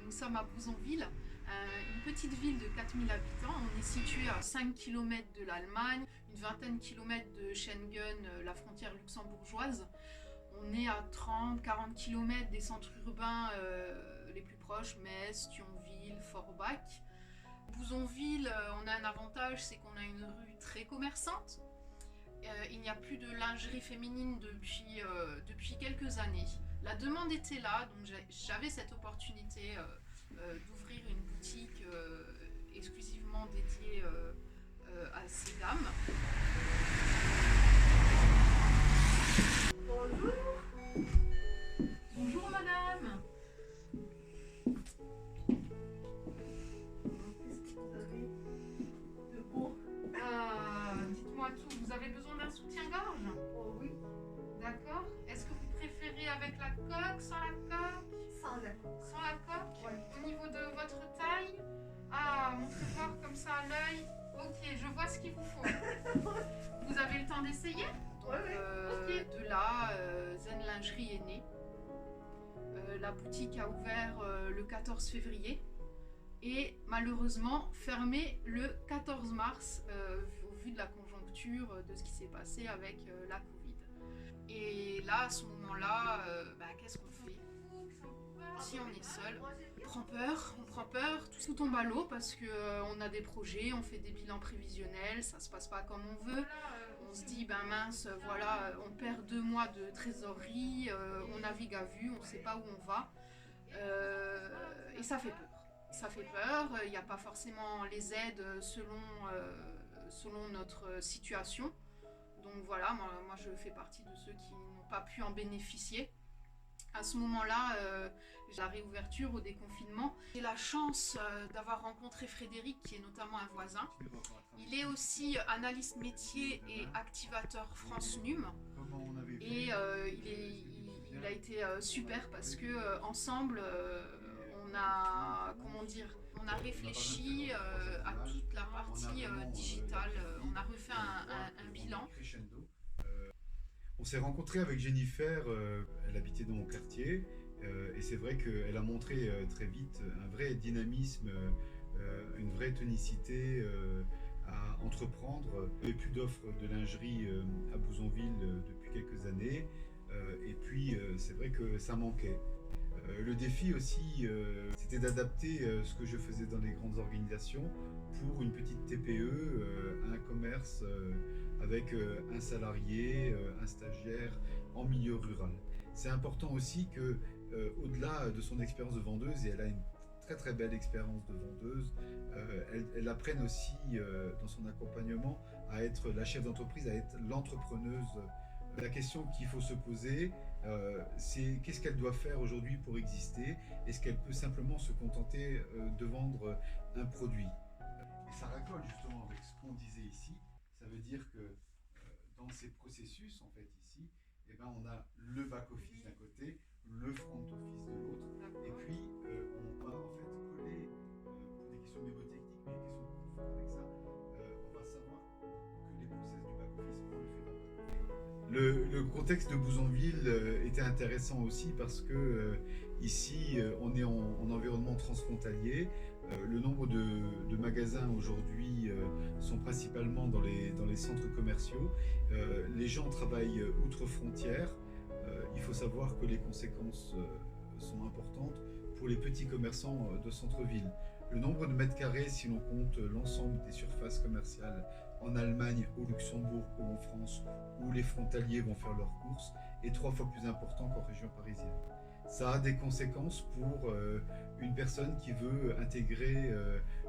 Nous sommes à Bouzonville, une petite ville de 4000 habitants. On est situé à 5 km de l'Allemagne, une vingtaine de kilomètres de Schengen, la frontière luxembourgeoise. On est à 30-40 km des centres urbains les plus proches, Metz, Thionville, Forbach. Bouzonville, on a un avantage, c'est qu'on a une rue très commerçante. Il n'y a plus de lingerie féminine depuis quelques années. La demande était là, donc j'avais cette opportunité d'ouvrir une boutique exclusivement dédiée à ces dames. Bonjour. Bonjour madame. Qu'est-ce que vous avez de beau? Dites-moi tout, vous avez besoin d'un soutien-gorge? Oh oui, D'accord. Est-ce que vous préférez avec la coque, sans la coque? sans la coque. Sans la coque? Ouais. Au niveau de votre taille? Montrez voir comme ça à l'œil. Ok, je vois ce qu'il vous faut. Vous avez le temps d'essayer? Donc, Ok. de là, Zen Lingerie est née. La boutique a ouvert le 14 février et malheureusement fermée le 14 mars au vu de la conjoncture de ce qui s'est passé avec la Covid. Et là, à ce moment-là, qu'est-ce qu'on fait? Si on est seul, on prend peur, tout tombe à l'eau parce qu'on a des projets, on fait des bilans prévisionnels, ça se passe pas comme on veut. On se dit, mince, voilà, on perd 2 mois de trésorerie, on navigue à vue, on sait pas où on va. Et ça fait peur. Ça fait peur, il n'y a pas forcément les aides selon notre situation. Donc voilà, moi je fais partie de ceux qui n'ont pas pu en bénéficier. À ce moment-là, j'ai la réouverture au déconfinement. J'ai la chance d'avoir rencontré Frédéric, qui est notamment un voisin. Il est aussi analyste métier et activateur France NUM. Et il a été super parce que ensemble, on a réfléchi à toute la partie digitale. On a refait un bilan. On s'est rencontré avec Jennifer, elle habitait dans mon quartier, et c'est vrai qu'elle a montré très vite un vrai dynamisme, une vraie tonicité à entreprendre. Il n'y avait plus d'offres de lingerie à Bouzonville depuis quelques années, et puis c'est vrai que ça manquait. Le défi aussi, c'était d'adapter ce que je faisais dans les grandes organisations pour une petite TPE, un commerce avec un salarié, un stagiaire en milieu rural. C'est important aussi que, au-delà de son expérience de vendeuse, et elle a une très très belle expérience de vendeuse, elle apprenne aussi dans son accompagnement à être la chef d'entreprise, à être l'entrepreneuse. La question qu'il faut se poser, c'est qu'est-ce qu'elle doit faire aujourd'hui pour exister? Est-ce qu'elle peut simplement se contenter de vendre un produit? Et ça racole justement avec ce qu'on disait ici. Ça veut dire que dans ces processus, en fait, ici, on a le back-office d'un côté, le front-office de l'autre, et puis on va en fait coller, pour des questions mémotechniques, mais des questions de confort avec ça, on va savoir que les process du back-office, on le fait dans le back-office. Le contexte de Bouzonville était intéressant aussi parce que ici, on est en environnement transfrontalier. Le nombre de magasins aujourd'hui sont principalement dans les centres commerciaux. Les gens travaillent outre-frontières. Il faut savoir que les conséquences sont importantes pour les petits commerçants de centre-ville. Le nombre de mètres carrés, si l'on compte l'ensemble des surfaces commerciales en Allemagne, au Luxembourg ou en France, où les frontaliers vont faire leurs courses, est 3 fois plus important qu'en région parisienne. Ça a des conséquences pour une personne qui veut intégrer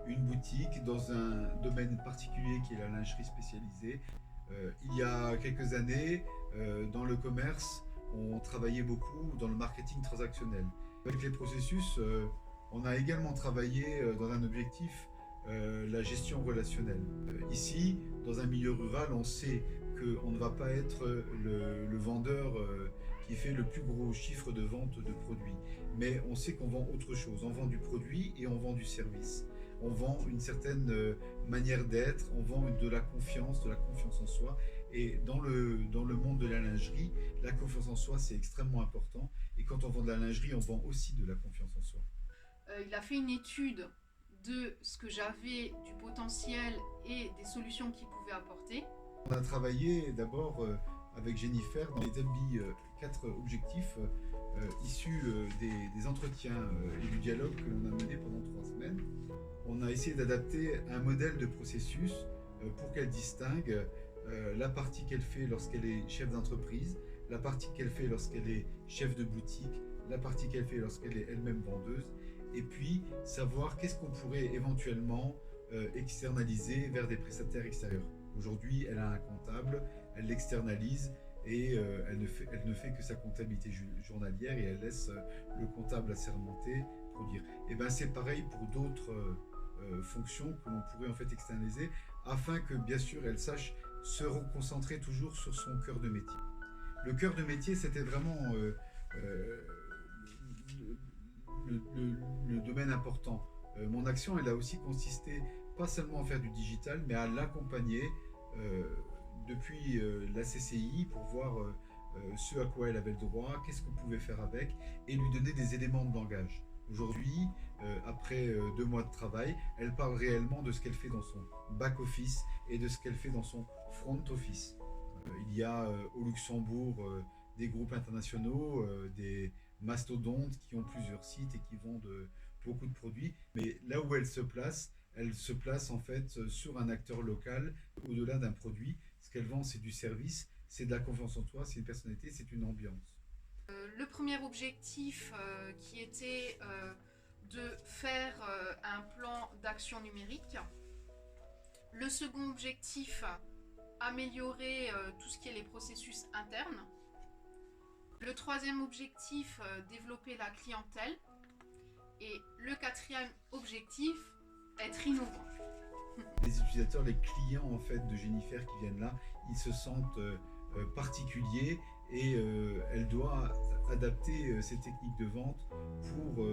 une boutique dans un domaine particulier qui est la lingerie spécialisée. Il y a quelques années, dans le commerce, on travaillait beaucoup dans le marketing transactionnel. Avec les processus, on a également travaillé dans un objectif, la gestion relationnelle. Ici, dans un milieu rural, on sait qu'on ne va pas être le vendeur qui fait le plus gros chiffre de vente de produits. Mais on sait qu'on vend autre chose. On vend du produit et on vend du service. On vend une certaine manière d'être, on vend de la confiance en soi. Et dans le monde de la lingerie, la confiance en soi, c'est extrêmement important. Et quand on vend de la lingerie, on vend aussi de la confiance en soi. Il a fait une étude de ce que j'avais, du potentiel et des solutions qu'il pouvait apporter. On a travaillé d'abord avec Jennifer, on a établi 4 objectifs issus des entretiens et du dialogue que l'on a mené pendant 3 semaines. On a essayé d'adapter un modèle de processus pour qu'elle distingue la partie qu'elle fait lorsqu'elle est chef d'entreprise, la partie qu'elle fait lorsqu'elle est chef de boutique, la partie qu'elle fait lorsqu'elle est elle-même vendeuse, et puis savoir qu'est-ce qu'on pourrait éventuellement externaliser vers des prestataires extérieurs. Aujourd'hui, elle a un comptable, elle l'externalise et elle ne fait que sa comptabilité journalière et elle laisse le comptable assermenté produire. Et ben c'est pareil pour d'autres fonctions que l'on pourrait en fait externaliser afin que bien sûr elle sache se reconcentrer toujours sur son cœur de métier. Le cœur de métier, c'était vraiment le domaine important. Mon action, elle a aussi consisté pas seulement à faire du digital, mais à l'accompagner depuis la CCI pour voir ce à quoi elle avait le droit, qu'est-ce qu'on pouvait faire avec, et lui donner des éléments de langage. Aujourd'hui, après 2 mois de travail, elle parle réellement de ce qu'elle fait dans son back-office et de ce qu'elle fait dans son front-office. Il y a au Luxembourg des groupes internationaux, des mastodontes qui ont plusieurs sites et qui vendent beaucoup de produits. Mais là où elle se place en fait sur un acteur local, au-delà d'un produit. Ce qu'elle vend, c'est du service, c'est de la confiance en toi, c'est une personnalité, c'est une ambiance. Le premier objectif qui était de faire un plan d'action numérique. Le second objectif, améliorer tout ce qui est les processus internes. Le troisième objectif, développer la clientèle. Et le quatrième objectif, être innovant. Les utilisateurs, les clients en fait de Jennifer qui viennent là, ils se sentent particuliers et elle doit adapter ses techniques de vente pour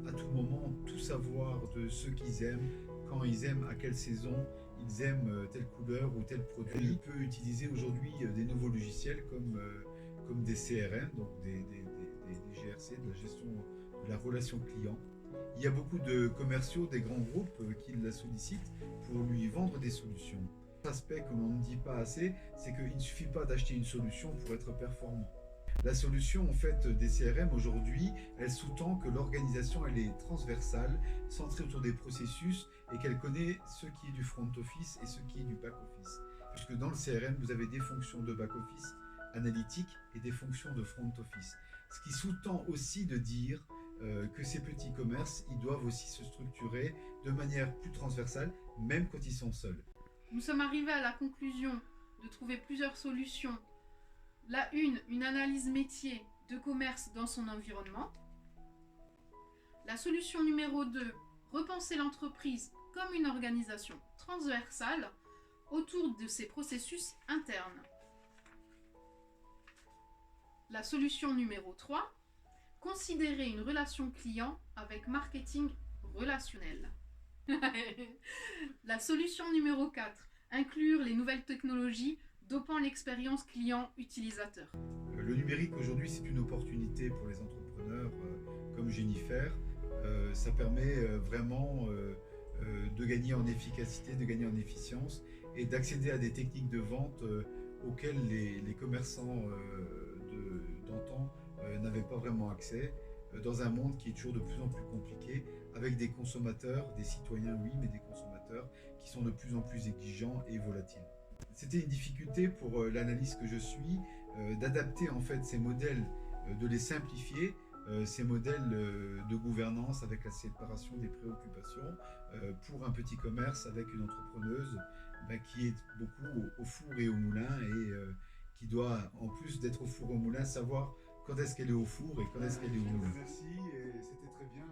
à tout moment tout savoir de ce qu'ils aiment, quand ils aiment, à quelle saison ils aiment telle couleur ou tel produit. Elle peut utiliser aujourd'hui des nouveaux logiciels comme des CRM, donc des GRC, de la gestion de la relation client. Il y a beaucoup de commerciaux, des grands groupes qui la sollicitent pour lui vendre des solutions. L'aspect que l'on ne dit pas assez, c'est qu'il ne suffit pas d'acheter une solution pour être performant. La solution en fait des CRM aujourd'hui, elle sous-tend que l'organisation elle est transversale, centrée autour des processus et qu'elle connaît ce qui est du front office et ce qui est du back office. Puisque dans le CRM, vous avez des fonctions de back office analytique et des fonctions de front office. Ce qui sous-tend aussi de dire que ces petits commerces, ils doivent aussi se structurer de manière plus transversale, même quand ils sont seuls. Nous sommes arrivés à la conclusion de trouver plusieurs solutions. La une analyse métier de commerce dans son environnement. La solution numéro 2, repenser l'entreprise comme une organisation transversale autour de ses processus internes. La solution numéro 3, considérer une relation client avec marketing relationnel. La solution numéro 4, inclure les nouvelles technologies dopant l'expérience client-utilisateur. Le numérique aujourd'hui, c'est une opportunité pour les entrepreneurs comme Jennifer. Ça permet vraiment de gagner en efficacité, de gagner en efficience et d'accéder à des techniques de vente auxquelles les commerçants d'antan n'avaient pas vraiment accès, dans un monde qui est toujours de plus en plus compliqué, avec des consommateurs, des citoyens oui, mais des consommateurs qui sont de plus en plus exigeants et volatiles. C'était une difficulté pour l'analyste que je suis, d'adapter en fait ces modèles, de les simplifier, ces modèles de gouvernance avec la séparation des préoccupations pour un petit commerce avec une entrepreneuse qui est beaucoup au four et au moulin et qui doit, en plus d'être au four et au moulin, savoir quand est-ce qu'elle est au four et quand est-ce qu'elle est au moulin. Merci et c'était très bien.